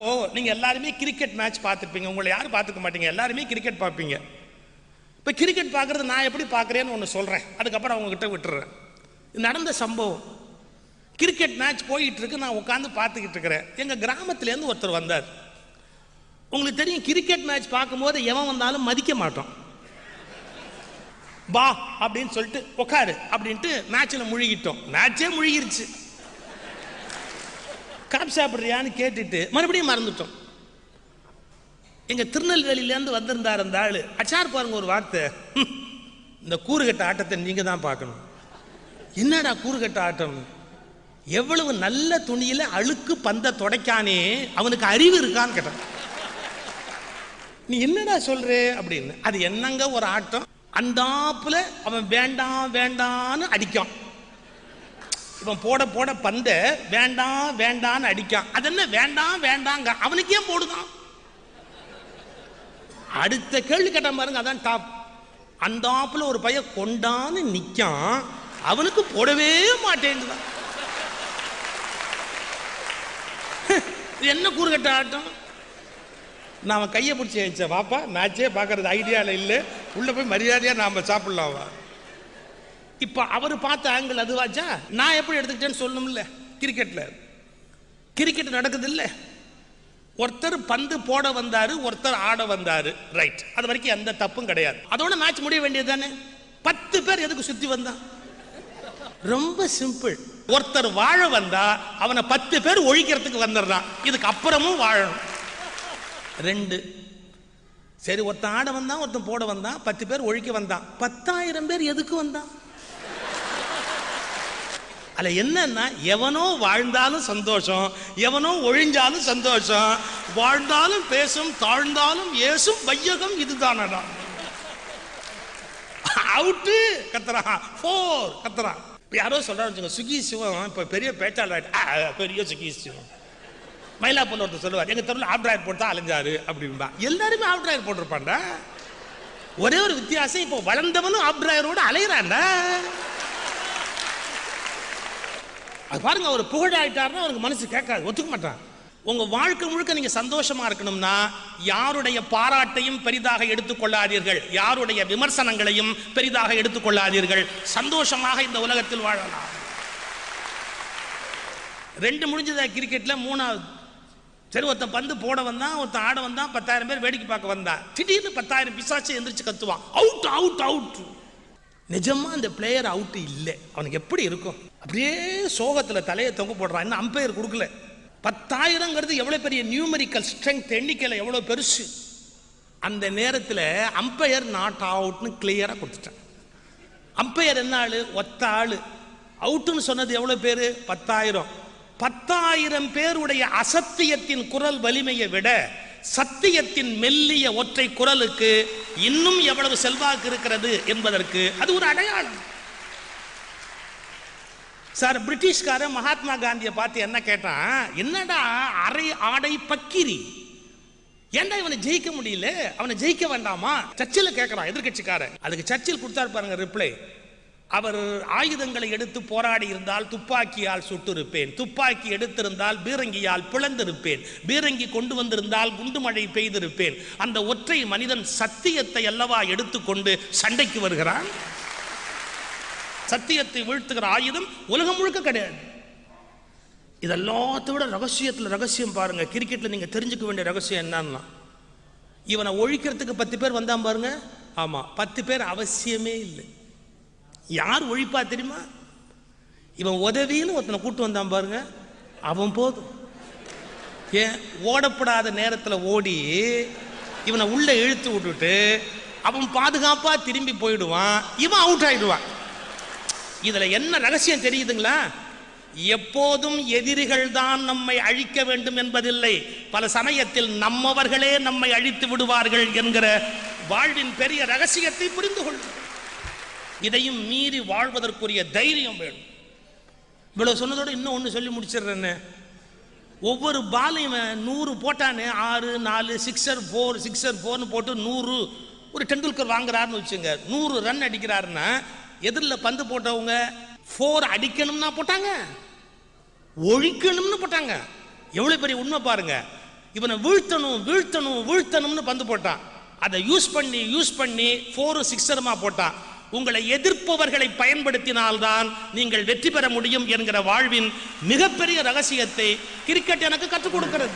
ஓ, நீங்க எல்லாருமே cricket match பார்த்துருப்பீங்க. உங்களை யாரும் பார்த்துக்க மாட்டீங்க, எல்லாருமே கிரிக்கெட் பார்ப்பீங்க. இப்போ கிரிக்கெட் பார்க்கறது நான் எப்படி பார்க்குறேன்னு ஒன்று சொல்கிறேன், அதுக்கப்புறம் அவங்ககிட்ட விட்டுறேன். நடந்த சம்பவம், கிரிக்கெட் மேட்ச் போயிட்டு இருக்கு, நான் உட்காந்து பார்த்துக்கிட்டு இருக்கிறேன். எங்கள் கிராமத்துலேருந்து ஒருத்தர் வந்தார். உங்களுக்கு தெரியும், கிரிக்கெட் மேட்ச் பார்க்கும்போது எவன் வந்தாலும் மதிக்க மாட்டோம். பா அப்படின்னு சொல்லிட்டு உட்காரு அப்படின்ட்டு மேட்சில் முழுகிட்டோம். மேட்சே முழுகிருச்சு. காப் சாப்பிட்றியான்னு கேட்டுட்டு மறுபடியும் மறந்துட்டோம். எங்க திருநெல்வேலியிலேருந்து வந்திருந்தார் அந்த ஆளு. அச்சார் பாருங்க ஒரு வார்த்தை, இந்த கூறுகட்ட ஆட்டத்தை நீங்க தான் பார்க்கணும். என்னடா கூறுகட்ட ஆட்டம்? எவ்வளவு நல்ல துணியில அழுக்கு பந்த துடைக்கானே, அவனுக்கு அறிவு இருக்கான்னு கேட்டான். நீ என்னடா சொல்ற அப்படின்னு. அது என்னங்க ஒரு ஆட்டம், அந்தாப்புல அவன் வேண்டாம் வேண்டான்னு அடிக்கான். இவன் போட போட பந்த வேண்டாம் வேண்டான்னு அடிக்கான். அது என்ன வேண்டாம் வேண்டாங்க, அவனுக்கு ஏன் போடுதான்? அடுத்த கேள்வி கேட்டான் பாருங்க, அதான் டாப். அந்தாப்புல ஒரு பையன் கொண்டான்னு நிக்கான், அவனுக்கு போடவே மாட்டேங்குதான். என்ன கூறுகட்ட ஆட்டம்? நான் கையை பிடிச்சி வச்சேன், வாப்பா மேட்சே பார்க்கறது ஐடியாவில் இல்லை, உள்ள போய் மரியாதையா நாம சாப்பிடலாம். இப்ப அவர் பார்த்த ஆங்கிள் அதுவாச்சா, நான் எப்படி எடுத்துக்கிட்டேன்னு சொல்லணும்ல. கிரிக்கெட் நடக்குது இல்ல, ஒருத்தர் பந்து போட வந்தாரு, ஒருத்தர் ஆட வந்தாரு, ரைட். அது வரைக்கும் எந்த தப்பும் கிடையாது. அதோட மேட்ச் முடிய வேண்டியது தானே. 10 பேர் எதுக்கு சுத்தி வந்தான்? ரொம்ப சிம்பிள். ஒருத்தர் வாழ வந்தா அவனை 10 பேர் ஒழிக்கிறதுக்கு வந்துடுறான். இதுக்கு அப்புறமும் வாழணும். 2 சரி, ஒருத்தன் ஆட வந்தான், ஒருத்தன் போட வந்தான், 10 பேர் ஒழிக்க வந்தான். 10,000 பேர் எதுக்கு வந்தான்? அல்ல என்னன்னா, எவனோ வாழ்ந்தாலும் சந்தோஷம், எவனோ ஒழிஞ்சாலும் சந்தோஷம். வாழ்ந்தாலும் பேசும், தாழ்ந்தாலும் ஏசும் வையகம் இதுதானடா. அவுட்டு கத்துறான், 4 கத்துறான். யாரோ சொல்றாரு, சுகி சிவம் இப்ப பெரிய பேச்சாளர், பெரிய சுகி சிவம். மயிலாப்பூர்ல ஒருத்தர் சொல்லுவார், எங்க தெருவில் ஆஃப் டிரைவர் போட்டு அலைஞ்சாரு அப்படின்பா. எல்லாருமே ஆஃப் டிரைவர் போட்டிருப்பான்டா. ஒரே ஒரு வித்தியாசம், இப்போ வளர்ந்தவனும் ஆஃப் டிரைவரோட அலைகிறான்டா. அது பாருங்க, அவர் புகழாயிட்டாருன்னா அவனுக்கு மனசு கேட்காது, ஒத்துக்க மாட்டான். உங்க வாழ்க்கை முழுக்க நீங்க சந்தோஷமா இருக்கணும்னா யாருடைய பாராட்டையும் பெரிதாக எடுத்துக்கொள்ளாதீர்கள், யாருடைய விமர்சனங்களையும் பெரிதாக எடுத்துக்கொள்ளாதீர்கள். சந்தோஷமாக இந்த உலகத்தில் வாழலாம். 2 முடிஞ்சதா கிரிக்கெட்ல. 3வது சரி, ஒருத்தன் பந்து போட வந்தான், ஒருத்தன் ஆட வந்தான், 10,000 பேர் வேடிக்கை பார்க்க வந்தான். திடீர்னு 10,000 பிசாச்சு எந்திரிச்சு கத்துவான், அவுட் அவுட் அவுட். நிஜமா அந்த பிளேயர் அவுட் இல்லை, அவனுக்கு எப்படி இருக்கும்? அப்படியே சோகத்துல தலையை தொங்க போடுறான். இன்னும் அம்பையர் கொடுக்கல. 10,000ங்கிறது எவ்வளவு பெரிய நியூமெரிக்கல் ஸ்ட்ரென்த், எண்ணிக்கையில் எவ்வளவு பெருசு. அந்த நேரத்தில் அம்பையர் நாட் அவுட்னு கிளியரா கொடுத்துட்டான். அம்பையர் என்ன ஆளு? ஒத்த ஆளு. அவுட்னு சொன்னது எவ்வளவு பேரு? 10,000. 10,000 பேருடைய அசத்தியத்தின் குரல் வலிமையை விட சத்தியத்தின் மெல்லிய ஒற்றை குரலுக்கு இன்னும் எவ்வளவு செல்வாக்கு இருக்கிறது என்பதற்கு அது ஒரு அடையாளம். சார், பிரிட்டிஷ்கார மகாத்மா காந்தியை பார்த்து என்ன கேட்டான், என்னடா அரை ஆடை பக்கிரி, ஏன்டா இவனை ஜெயிக்க முடியல, அவனை ஜெயிக்க வேண்டாமா? சர்ச்சில் கேட்கிறான் எதிர்கட்சிக்காரன். அதுக்கு சர்ச்சில் கொடுத்தாரு பாருங்க ரிப்ளை. அவர் ஆயுதங்களை எடுத்து போராடி இருந்தால் துப்பாக்கியால் சுட்டிருப்பேன், துப்பாக்கி எடுத்திருந்தால் பீரங்கியால் பிளந்திருப்பேன், பீரங்கி கொண்டு வந்திருந்தால் குண்டு மழை பெய்திருப்பேன். அந்த ஒற்றை மனிதன் சத்தியத்தை அல்லவா எடுத்துக்கொண்டு சண்டைக்கு வருகிறான். சத்தியத்தை வீழ்த்துகிற ஆயுதம் உலகம் முழுக்க கிடையாது. இதெல்லாத்த விட ரகசியம் பாருங்க. கிரிக்கெட்ல நீங்க தெரிஞ்சுக்க வேண்டிய ரகசியம் என்னன்னா, இவனை ஒழிக்கிறதுக்கு 10 பேர் வந்தான் பாருங்க. ஆமா, 10 பேர் அவசியமே இல்லை. யார் ஒழிப்பா தெரியுமா? இவன் உதவின்னு ஒருத்தனை கூட்டு வந்தான் பாருங்க, அவன் போதும். ஏன் ஓடப்படாத நேரத்தில் ஓடி இவனை உள்ள இழுத்து விட்டுட்டு அவன் பாதுகாப்பா திரும்பி போயிடுவான், இவன் அவுட் ஆயிடுவான். இதுல என்ன ரகசியம் தெரியுதுங்களா? எப்போதும் எதிரிகள் தான் நம்மை அழிக்க வேண்டும் என்பதில்லை, பல சமயத்தில் நம்மவர்களே நம்மை அழித்து விடுவார்கள் என்கிற வாழ்வின் பெரிய ரகசியத்தை புரிந்து கொள்ளும். இதையும் மீறி வாழ்வதற்குரிய தைரியம் வேணும். இவ்வளவு சொன்னதோட இன்னும் ஒன்று சொல்லி முடிச்சிடுறேன்னு. ஒவ்வொரு பாலையும் 100 போட்டானே, 6 4 6 4 போட்டு 100 ஒரு டெண்டுல்கர் வாங்குறாருன்னு வச்சுங்க, 100 ரன் அடிக்கிறாருன்னா எதிரில் பந்து போட்டவங்க 4 அடிக்கணும்னா போட்டாங்க, ஒழிக்கணும்னு போட்டாங்க. எவ்வளவு பெரிய உண்மை பாருங்க. இவனை வீழ்த்தணும் வீழ்த்தணும் வீழ்த்தணும்னு பந்து போட்டான். அதை யூஸ் பண்ணி 4 6 போட்டான். உங்களை எதிர்ப்பவர்களை பயன்படுத்தினால்தான் நீங்கள் வெற்றி பெற முடியும் என்கிற வாழ்வின் மிகப்பெரிய ரகசியத்தை கிரிக்கெட் எனக்கு கற்றுக் கொடுக்கிறது.